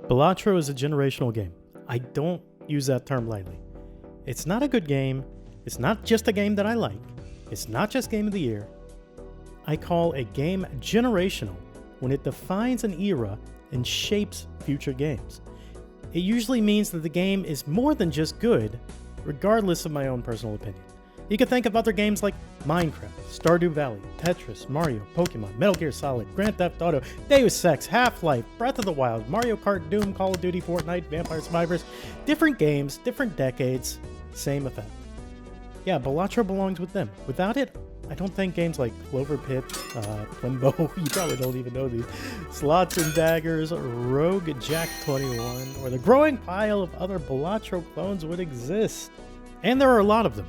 Balatro is a generational game. I don't use that term lightly. It's not a good game. It's not just a game that I like. It's not just Game of the Year. I call a game generational when it defines an era and shapes future games. It usually means that the game is more than just good, regardless of my own personal opinion. You can think of other games like Minecraft, Stardew Valley, Tetris, Mario, Pokemon, Metal Gear Solid, Grand Theft Auto, Deus Ex, Half-Life, Breath of the Wild, Mario Kart, Doom, Call of Duty, Fortnite, Vampire Survivors. Different games, different decades, same effect. Yeah, Balatro belongs with them. Without it, I don't think games like Clover Pit, Plimbo, you probably don't even know these, Slots and Daggers, Rogue Jack 21, or the growing pile of other Balatro clones would exist. And there are a lot of them.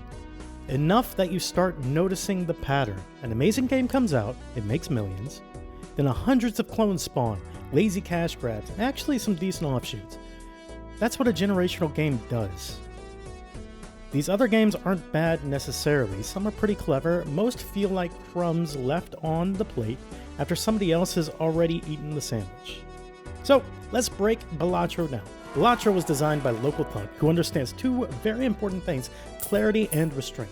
Enough that you start noticing the pattern. An amazing game comes out, it makes millions, then hundreds of clones spawn, lazy cash grabs, and actually some decent offshoots. That's what a generational game does. These other games aren't bad necessarily, some are pretty clever, most feel like crumbs left on the plate after somebody else has already eaten the sandwich. So, let's break Balatro down. Balatro was designed by Local Thug, who understands two very important things, clarity and restraint.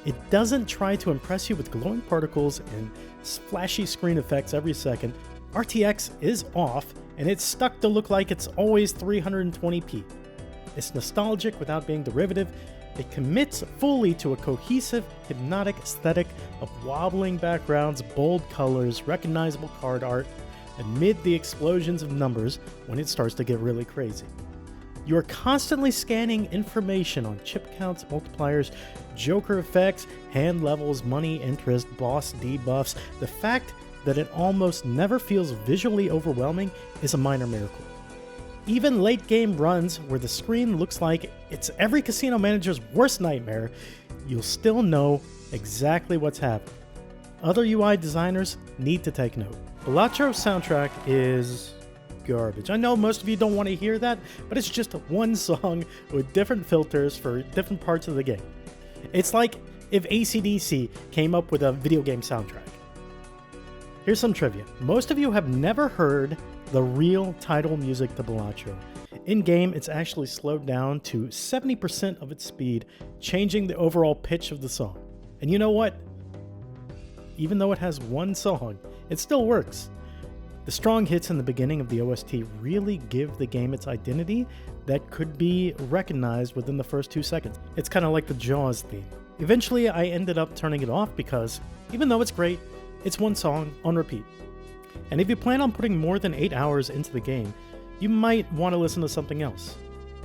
It doesn't try to impress you with glowing particles and flashy screen effects every second. RTX is off, and it's stuck to look like it's always 320p. It's nostalgic without being derivative. It commits fully to a cohesive, hypnotic aesthetic of wobbling backgrounds, bold colors, recognizable card art, amid the explosions of numbers when it starts to get really crazy. You are constantly scanning information on chip counts, multipliers, joker effects, hand levels, money, interest, boss debuffs. The fact that it almost never feels visually overwhelming is a minor miracle. Even late game runs where the screen looks like it's every casino manager's worst nightmare, you'll still know exactly what's happening. Other UI designers need to take note. Balatro's soundtrack is garbage. I know most of you don't want to hear that, but it's just one song with different filters for different parts of the game. It's like if AC/DC came up with a video game soundtrack. Here's some trivia. Most of you have never heard the real title music to Balatro. In-game, it's actually slowed down to 70% of its speed, changing the overall pitch of the song. And you know what? Even though it has one song, it still works. The strong hits in the beginning of the OST really give the game its identity that could be recognized within the first 2 seconds. It's kind of like the Jaws theme. Eventually, I ended up turning it off because, even though it's great, it's one song on repeat. And if you plan on putting more than 8 hours into the game, you might want to listen to something else.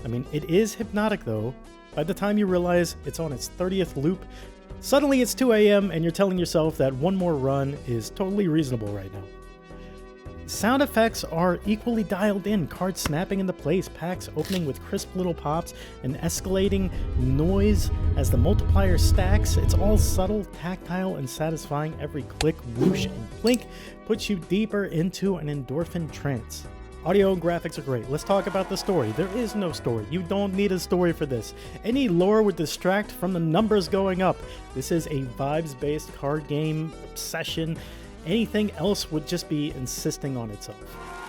I mean, it is hypnotic though. By the time you realize it's on its 30th loop, suddenly it's 2 a.m. and you're telling yourself that one more run is totally reasonable right now. Sound effects are equally dialed in, cards snapping into place, packs opening with crisp little pops, and escalating noise as the multiplier stacks. It's all subtle, tactile, and satisfying. Every click, whoosh, and blink puts you deeper into an endorphin trance. Audio and graphics are great. Let's talk about the story. There is no story. You don't need a story for this. Any lore would distract from the numbers going up. This is a vibes-based card game obsession. Anything else would just be insisting on itself.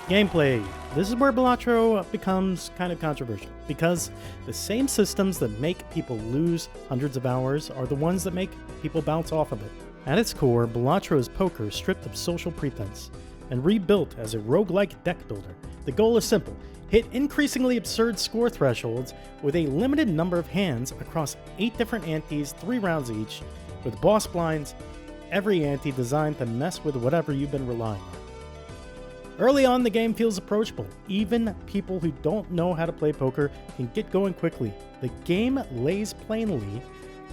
Gameplay. This is where Balatro becomes kind of controversial, because the same systems that make people lose hundreds of hours are the ones that make people bounce off of it. At its core, Balatro is poker stripped of social pretense and rebuilt as a roguelike deck builder. The goal is simple: hit increasingly absurd score thresholds with a limited number of hands across 8 different antes, 3 rounds each, with boss blinds, every ante designed to mess with whatever you've been relying on. Early on, the game feels approachable. Even people who don't know how to play poker can get going quickly. The game lays plainly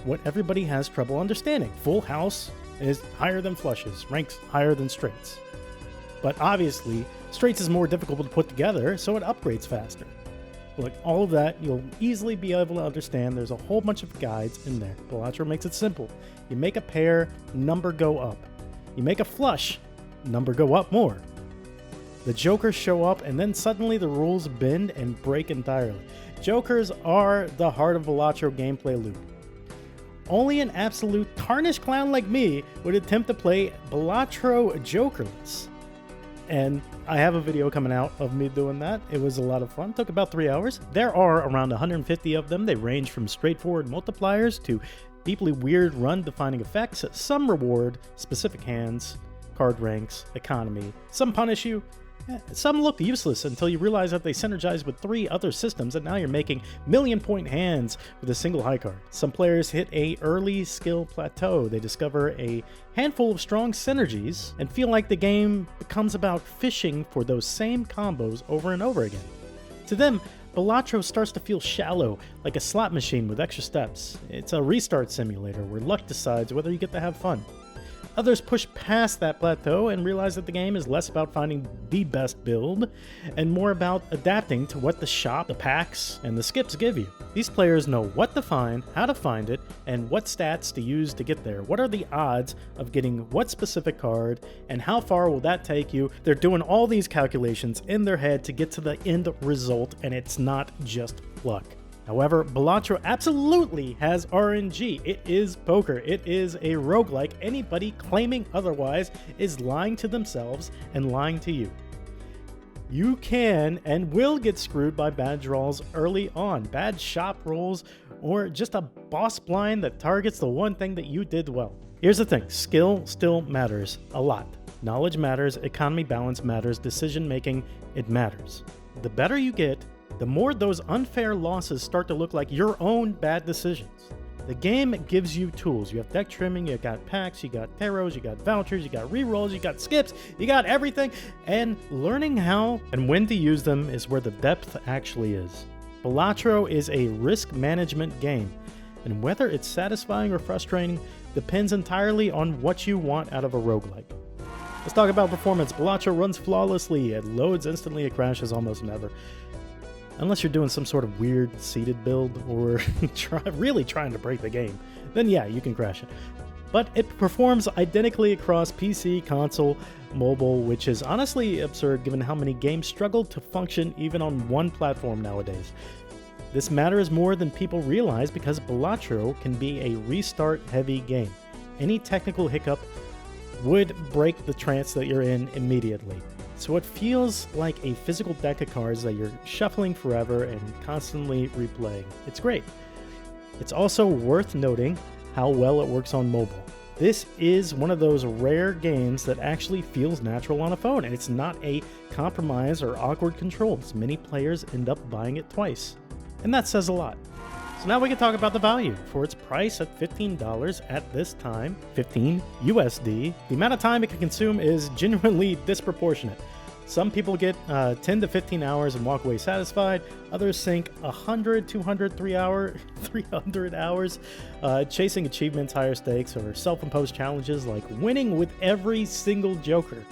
what everybody has trouble understanding. Full house is higher than flushes, ranks higher than straights. But obviously, straights is more difficult to put together, so it upgrades faster. Look, all of that you'll easily be able to understand. There's a whole bunch of guides in there. Balatro makes it simple. You make a pair, number go up. You make a flush, number go up more. The jokers show up, and then suddenly the rules bend and break entirely. Jokers are the heart of Balatro gameplay loop. Only an absolute tarnished clown like me would attempt to play Balatro jokerless. And I have a video coming out of me doing that. It was a lot of fun. Took about 3 hours. There are around 150 of them. They range from straightforward multipliers to deeply weird run-defining effects. Some reward specific hands, card ranks, economy. Some punish you. Some look useless until you realize that they synergize with 3 other systems and now you're making million-point hands with a single high card. Some players hit a early skill plateau. They discover a handful of strong synergies and feel like the game becomes about fishing for those same combos over and over again. To them, Balatro starts to feel shallow, like a slot machine with extra steps. It's a restart simulator where luck decides whether you get to have fun. Others push past that plateau and realize that the game is less about finding the best build and more about adapting to what the shop, the packs, and the skips give you. These players know what to find, how to find it, and what stats to use to get there. What are the odds of getting what specific card, and how far will that take you? They're doing all these calculations in their head to get to the end result, and it's not just luck. However, Balatro absolutely has RNG. It is poker. It is a roguelike. Anybody claiming otherwise is lying to themselves and lying to you. You can and will get screwed by bad draws early on, bad shop rolls, or just a boss blind that targets the one thing that you did well. Here's the thing, skill still matters a lot. Knowledge matters, economy balance matters, decision making, it matters. The better you get, the more those unfair losses start to look like your own bad decisions. The game gives you tools. You have deck trimming, you got packs, you got tarots, you got vouchers, you got rerolls, you got skips, you got everything. And learning how and when to use them is where the depth actually is. Balatro is a risk management game, and whether it's satisfying or frustrating depends entirely on what you want out of a roguelike. Let's talk about performance. Balatro runs flawlessly. It loads instantly, it crashes almost never. Unless you're doing some sort of weird seeded build or really trying to break the game, then yeah, you can crash it. But it performs identically across PC, console, mobile, which is honestly absurd given how many games struggle to function even on one platform nowadays. This matters more than people realize because Balatro can be a restart-heavy game. Any technical hiccup would break the trance that you're in immediately. So it feels like a physical deck of cards that you're shuffling forever and constantly replaying. It's great. It's also worth noting how well it works on mobile. This is one of those rare games that actually feels natural on a phone, and it's not a compromise or awkward controls. Many players end up buying it twice, and that says a lot. So now we can talk about the value. For its price at $15 at this time, 15 USD, the amount of time it can consume is genuinely disproportionate. Some people get 10 to 15 hours and walk away satisfied. Others sink 100, 200, 300 hours chasing achievements, higher stakes, or self-imposed challenges like winning with every single joker.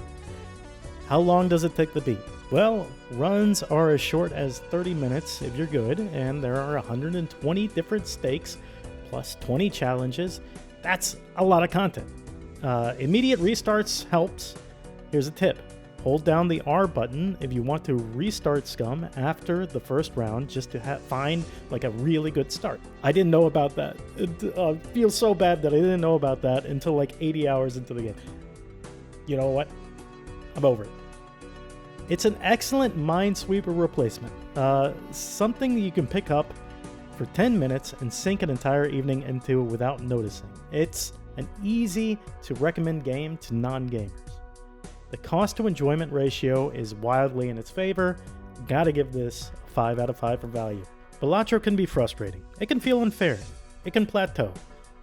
How long does it take to beat? Well, runs are as short as 30 minutes if you're good, and there are 120 different stakes plus 20 challenges. That's a lot of content. Immediate restarts helps. Here's a tip. Hold down the R button if you want to restart Scum after the first round just to find like a really good start. I didn't know about that. It feels so bad that I didn't know about that until like 80 hours into the game. You know what? I'm over it. It's an excellent Minesweeper replacement. Something you can pick up for 10 minutes and sink an entire evening into without noticing. It's an easy to recommend game to non-gamers. The cost to enjoyment ratio is wildly in its favor. Gotta give this a 5 out of 5 for value. Balatro can be frustrating. It can feel unfair. It can plateau.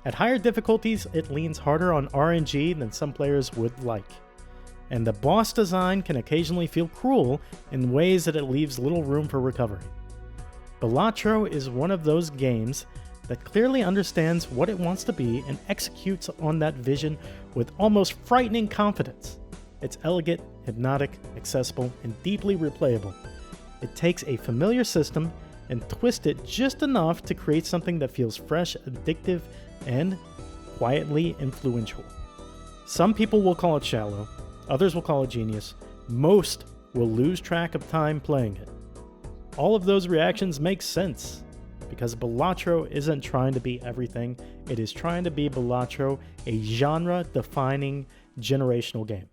At higher difficulties, it leans harder on RNG than some players would like. And the boss design can occasionally feel cruel in ways that it leaves little room for recovery. Balatro is one of those games that clearly understands what it wants to be and executes on that vision with almost frightening confidence. It's elegant, hypnotic, accessible, and deeply replayable. It takes a familiar system and twists it just enough to create something that feels fresh, addictive, and quietly influential. Some people will call it shallow, others will call it genius, most will lose track of time playing it. All of those reactions make sense, because Balatro isn't trying to be everything, it is trying to be Balatro, a genre-defining generational game.